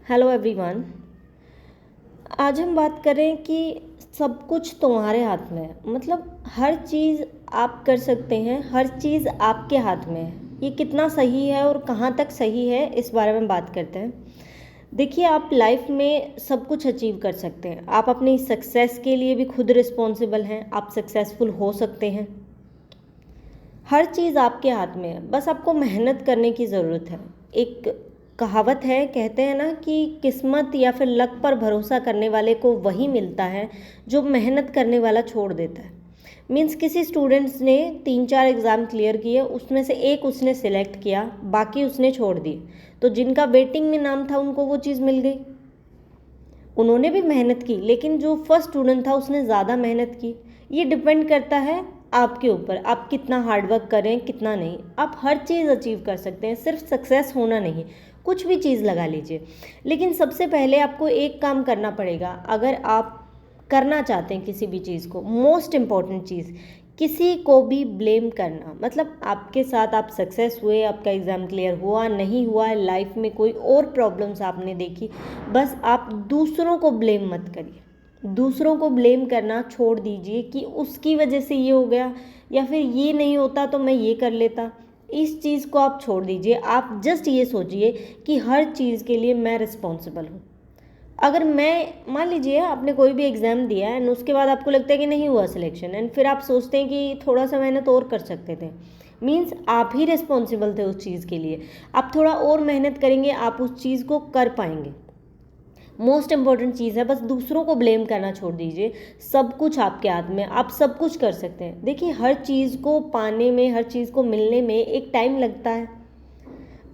Hello everyone. आज हम बात करें कि सब कुछ तुम्हारे हाथ में है। मतलब हर चीज़ आप कर सकते हैं, हर चीज़ आपके हाथ में है। ये कितना सही है और कहाँ तक सही है, इस बारे में बात करते हैं। देखिए, आप लाइफ में सब कुछ अचीव कर सकते हैं। आप अपनी सक्सेस के लिए भी खुद रिस्पॉन्सिबल हैं। आप सक्सेसफुल हो सकते हैं। हर चीज़ आपके हाथ में है, बस आपको मेहनत करने की ज़रूरत है। एक कहावत है, कहते हैं ना कि किस्मत या फिर लक पर भरोसा करने वाले को वही मिलता है जो मेहनत करने वाला छोड़ देता है। मीन्स किसी स्टूडेंट्स ने 3-4 एग्ज़ाम क्लियर किए, उसमें से एक उसने सिलेक्ट किया, बाकी उसने छोड़ दिए। तो जिनका वेटिंग में नाम था उनको वो चीज़ मिल गई। उन्होंने भी मेहनत की, लेकिन जो फर्स्ट स्टूडेंट था उसने ज़्यादा मेहनत की। ये डिपेंड करता है आपके ऊपर, आप कितना हार्डवर्क करें कितना नहीं। आप हर चीज़ अचीव कर सकते हैं, सिर्फ सक्सेस होना नहीं। कुछ भी चीज़ लगा लीजिए, लेकिन सबसे पहले आपको एक काम करना पड़ेगा। अगर आप करना चाहते हैं किसी भी चीज़ को, मोस्ट इम्पॉर्टेंट चीज़, किसी को भी ब्लेम करना। मतलब आपके साथ आप सक्सेस हुए, आपका एग्ज़ाम क्लियर हुआ नहीं हुआ, लाइफ में कोई और प्रॉब्लम्स आपने देखी, बस आप दूसरों को ब्लेम मत करिए। दूसरों को ब्लेम करना छोड़ दीजिए कि उसकी वजह से ये हो गया, या फिर ये नहीं होता तो मैं ये कर लेता। इस चीज़ को आप छोड़ दीजिए। आप जस्ट ये सोचिए कि हर चीज़ के लिए मैं रिस्पॉन्सिबल हूँ। अगर मैं, मान लीजिए आपने कोई भी एग्ज़ाम दिया एंड उसके बाद आपको लगता है कि नहीं हुआ सिलेक्शन, एंड फिर आप सोचते हैं कि थोड़ा सा मेहनत और कर सकते थे। मीन्स आप ही रिस्पॉन्सिबल थे उस चीज़ के लिए। आप थोड़ा और मेहनत करेंगे, आप उस चीज़ को कर पाएंगे। मोस्ट इम्पॉर्टेंट चीज़ है, बस दूसरों को ब्लेम करना छोड़ दीजिए। सब कुछ आपके हाथ में, आप सब कुछ कर सकते हैं। देखिए, हर चीज़ को पाने में, हर चीज़ को मिलने में एक टाइम लगता है।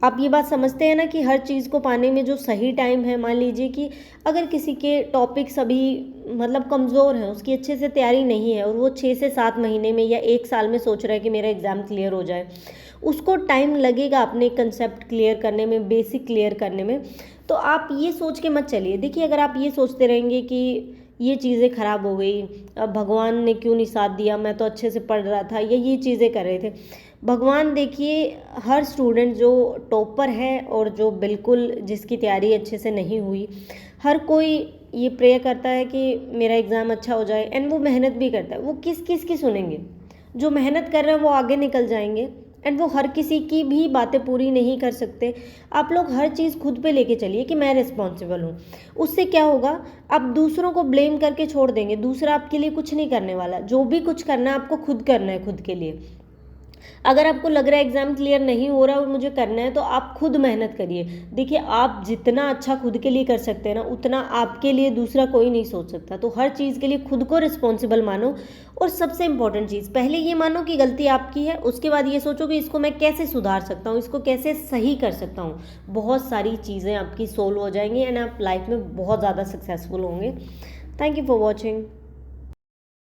आप ये बात समझते हैं ना कि हर चीज़ को पाने में जो सही टाइम है, मान लीजिए कि अगर किसी के टॉपिक्स अभी मतलब कमज़ोर हैं, उसकी अच्छे से तैयारी नहीं है और वो 6 से 7 महीने में या 1 साल में सोच रहा है कि मेरा एग्ज़ाम क्लियर हो जाए, उसको टाइम लगेगा अपने कंसेप्ट क्लियर करने में, बेसिक क्लियर करने में। तो आप ये सोच के मत चलिए। देखिए, अगर आप ये सोचते रहेंगे कि ये चीज़ें ख़राब हो गई, अब भगवान ने क्यों नहीं साथ दिया, मैं तो अच्छे से पढ़ रहा था, या ये चीज़ें कर रहे थे। भगवान, देखिए, हर स्टूडेंट जो टॉपर है और जो बिल्कुल जिसकी तैयारी अच्छे से नहीं हुई, हर कोई ये प्रे करता है कि मेरा एग्ज़ाम अच्छा हो जाए, एंड वो मेहनत भी करता है। वो किस किस की सुनेंगे? जो मेहनत कर रहे हैं वो आगे निकल जाएंगे, एंड वो हर किसी की भी बातें पूरी नहीं कर सकते। आप लोग हर चीज़ खुद पे लेके चलिए कि मैं रिस्पॉन्सिबल हूँ। उससे क्या होगा, आप दूसरों को ब्लेम करके छोड़ देंगे। दूसरा आपके लिए कुछ नहीं करने वाला। जो भी कुछ करना है आपको खुद करना है, खुद के लिए। अगर आपको लग रहा है एग्ज़ाम क्लियर नहीं हो रहा और मुझे करना है, तो आप खुद मेहनत करिए। देखिए, आप जितना अच्छा खुद के लिए कर सकते हैं ना, उतना आपके लिए दूसरा कोई नहीं सोच सकता। तो हर चीज़ के लिए खुद को रिस्पॉन्सिबल मानो। और सबसे इम्पॉर्टेंट चीज़, पहले ये मानो कि गलती आपकी है, उसके बाद ये सोचो कि इसको मैं कैसे सुधार सकता हूँ, इसको कैसे सही कर सकता हूँ। बहुत सारी चीज़ें आपकी सोल्व हो जाएंगी एंड आप लाइफ में बहुत ज़्यादा सक्सेसफुल होंगे। Thank you for watching.